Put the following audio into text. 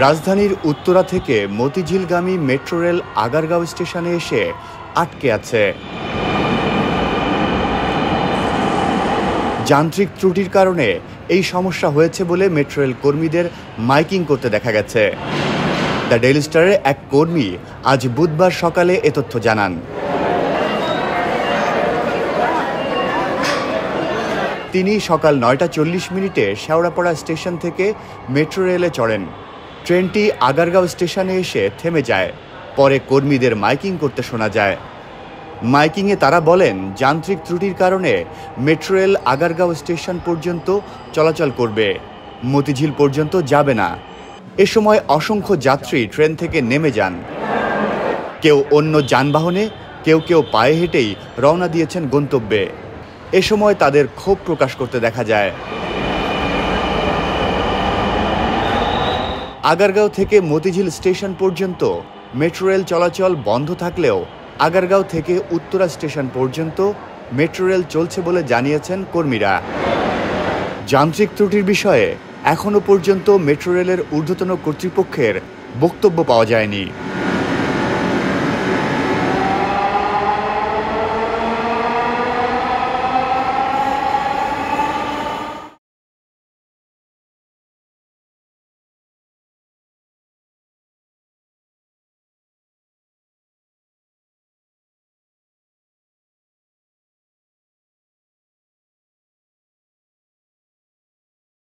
রাজধানীর উত্তরা থেকে মতিঝিলগামী metro rail Agargaon স্টেশনে এসে আটকে আছে। যান্ত্রিক ত্রুটির কারণে এই সমস্যা হয়েছে বলে মেট্রো রেল কর্মীদের মাইকিং করতে দেখা গেছে। দ্য ডেইলি স্টারের এক কর্মী আজ বুধবার সকালে এ তথ্য জানান। তিনি সকাল ৯টা ৪০ মিনিটে শেওড়াপাড়া স্টেশন থেকে মেট্রো রেলে চড়েন। ট্রেনটি আগারগাঁও স্টেশনে এসে থেমে যায়। পরে কর্মীদের মাইকিং করতে শোনা যায়। মাইকিংয়ে তারা বলেন, যান্ত্রিক ত্রুটির কারণে মেট্রো রেল আগারগাঁও স্টেশন পর্যন্ত চলাচল করবে, মতিঝিল পর্যন্ত যাবে না। এ সময় অসংখ্য যাত্রী ট্রেন থেকে নেমে যান। কেউ অন্য যানবাহনে, কেউ পায়ে হেঁটেই রওনা দিয়েছেন গন্তব্যে। এ সময় তাদের ক্ষোভ প্রকাশ করতে দেখা যায়। আগারগাঁও থেকে মতিঝিল স্টেশন পর্যন্ত মেট্রো রেল চলাচল বন্ধ থাকলেও আগারগাঁও থেকে উত্তরা স্টেশন পর্যন্ত মেট্রো রেল চলছে বলে জানিয়েছেন কর্মীরা। যান্ত্রিক ত্রুটির বিষয়ে এখনও পর্যন্ত মেট্রো রেলের ঊর্ধ্বতন কর্তৃপক্ষের বক্তব্য পাওয়া যায়নি।